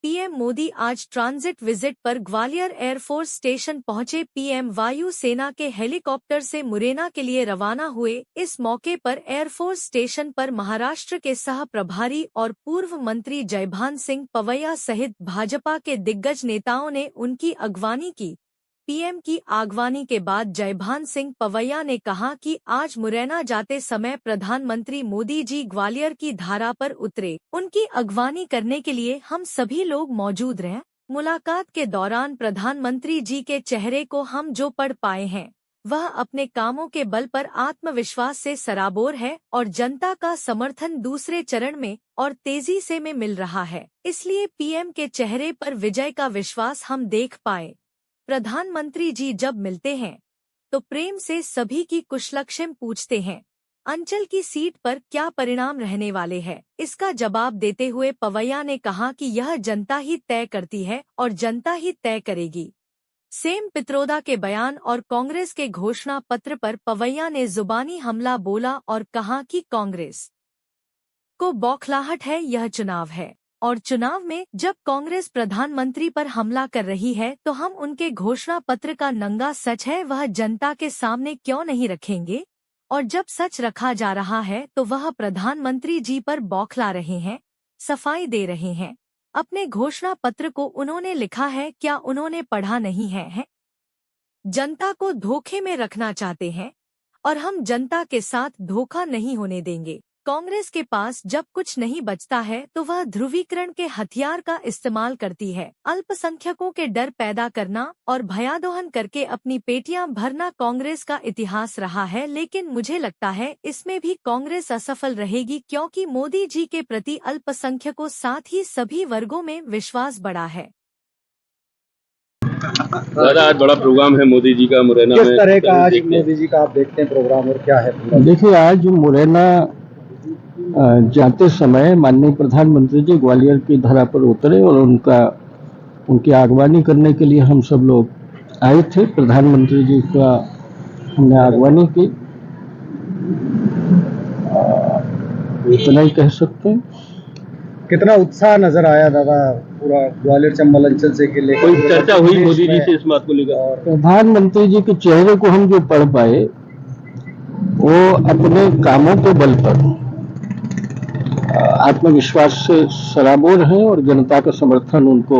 PM Modi आज transit visit पर Gwalior air force station पहुंचे। पीएम वायु सेना के हेलीकॉप्टर से मुरैना के लिए रवाना हुए। इस मौके पर एयरफोर्स स्टेशन पर महाराष्ट्र के सह प्रभारी और पूर्व मंत्री जयभान सिंह पवैया सहित भाजपा के दिग्गज नेताओं ने उनकी अगवानी की। पीएम की आगवानी के बाद जयभान सिंह पवैया ने कहा कि आज मुरैना जाते समय प्रधानमंत्री मोदी जी ग्वालियर की धारा पर उतरे। उनकी अगवानी करने के लिए हम सभी लोग मौजूद रहे। मुलाकात के दौरान प्रधानमंत्री जी के चेहरे को हम जो पढ़ पाए हैं वह अपने कामों के बल पर आत्मविश्वास से सराबोर है और जनता का समर्थन दूसरे चरण में और तेजी से में मिल रहा है। इसलिए पीएम के चेहरे पर विजय का विश्वास हम देख पाए। प्रधानमंत्री जी जब मिलते हैं तो प्रेम से सभी की कुशलक्षेम पूछते हैं। अंचल की सीट पर क्या परिणाम रहने वाले हैं, इसका जवाब देते हुए पवैया ने कहा कि यह जनता ही तय करती है और जनता ही तय करेगी। सेम पित्रोदा के बयान और कांग्रेस के घोषणा पत्र पर पवैया ने जुबानी हमला बोला और कहा कि कांग्रेस को बौखलाहट है, यह चुनाव है और चुनाव में जब कांग्रेस प्रधानमंत्री पर हमला कर रही है तो हम उनके घोषणा पत्र का नंगा सच है वह जनता के सामने क्यों नहीं रखेंगे, और जब सच रखा जा रहा है तो वह प्रधानमंत्री जी पर बौखला रहे हैं, सफाई दे रहे हैं। अपने घोषणा पत्र को उन्होंने लिखा है, क्या उन्होंने पढ़ा नहीं है? जनता को धोखे में रखना चाहते हैं और हम जनता के साथ धोखा नहीं होने देंगे। कांग्रेस के पास जब कुछ नहीं बचता है तो वह ध्रुवीकरण के हथियार का इस्तेमाल करती है। अल्पसंख्यकों के डर पैदा करना और भयादोहन करके अपनी पेटियां भरना कांग्रेस का इतिहास रहा है, लेकिन मुझे लगता है इसमें भी कांग्रेस असफल रहेगी क्योंकि मोदी जी के प्रति अल्पसंख्यकों साथ ही सभी वर्गों में विश्वास बढ़ा है। दादा, आज बड़ा प्रोग्राम है मोदी जी का मुरैना में। किस तरह का आज मोदी जी का आप देखते हैं प्रोग्राम और क्या है? देखिए, आज मुरैना जाते समय माननीय प्रधानमंत्री जी ग्वालियर की धरा पर उतरे और उनकी आगवानी करने के लिए हम सब लोग आए थे। प्रधानमंत्री जी का हमने आगवानी की, इतना ही कह सकते हैं। कितना उत्साह नजर आया दादा पूरा ग्वालियर चंबल अंचल से के लिए? कोई चर्चा हुई मोदी जी से इस बात को लेकर? प्रधानमंत्री जी के चेहरे को हम जो पढ़ पाए वो अपने कामों के बल पर आत्मविश्वास से सराबोर हैं और जनता का समर्थन उनको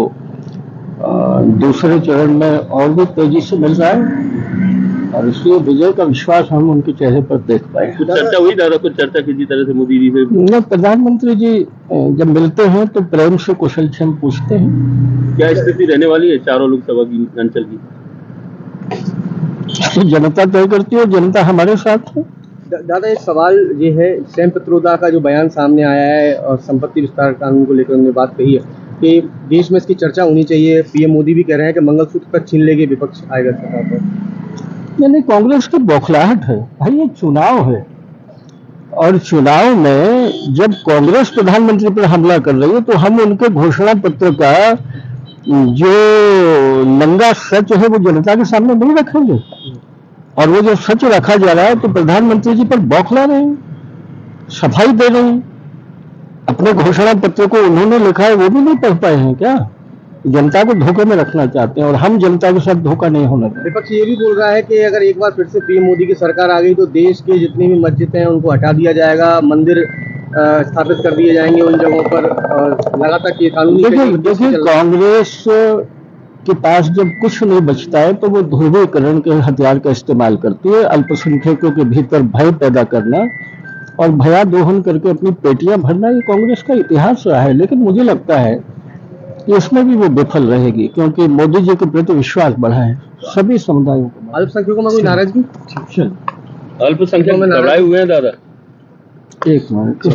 दूसरे चरण में और भी तेजी से मिल रहा है और इसलिए विजय का विश्वास हम उनके चेहरे पर देख पाए। कुछ चर्चा हुई दादा? कुछ चर्चा किसी तरह से मोदी जी से? न, प्रधानमंत्री जी जब मिलते हैं तो प्रेम से कुशलक्षेम पूछते हैं। क्या स्थिति रहने वाली है चारों लोकसभा की अंचल की? तो जनता तय करती है, जनता हमारे साथ है। दादा, एक सवाल ये है, सेम पित्रोदा का जो बयान सामने आया है और संपत्ति विस्तार कानून को लेकर उन्होंने बात कही है कि देश में इसकी चर्चा होनी चाहिए। पीएम मोदी भी कह रहे हैं कि मंगलसूत्र तक छीन लेंगे विपक्ष आएगा सरकार पर। यानी कांग्रेस की बौखलाहट है। भाई, ये चुनाव है और चुनाव में जब कांग्रेस प्रधानमंत्री पर हमला कर रही है तो हम उनके घोषणा पत्र का जो नंगा सच है वो जनता के सामने नहीं रखेंगे, और वो जो सच रखा जा रहा है तो प्रधानमंत्री जी पर बौखला रहे हैं, सफाई दे रहे हैं। अपने घोषणा पत्र को उन्होंने लिखा है वो भी नहीं पढ़ पाए हैं क्या? जनता को धोखे में रखना चाहते हैं और हम जनता के साथ धोखा नहीं होना चाहिए। विपक्ष ये भी बोल रहा है कि अगर एक बार फिर से पीएम मोदी की सरकार आ गई तो देश के जितनी भी मस्जिदें हैं उनको हटा दिया जाएगा, मंदिर स्थापित कर दिए जाएंगे उन जगहों पर, लगातार ये कानूनी। देखिए, कांग्रेस के पास जब कुछ नहीं बचता है तो वो ध्रुवीकरण के हथियार का इस्तेमाल करती है। अल्पसंख्यकों के भीतर भय पैदा करना और भयादोहन करके अपनी पेटियां भरना, ये कांग्रेस का इतिहास रहा है। लेकिन मुझे लगता है कि इसमें भी वो विफल रहेगी क्योंकि मोदी जी के प्रति विश्वास बढ़ा है सभी समुदायों को। अल्पसंख्यकों में कोई नाराजगी? अल्पसंख्यक में घबराए हुए हैं दादा? एक मिनट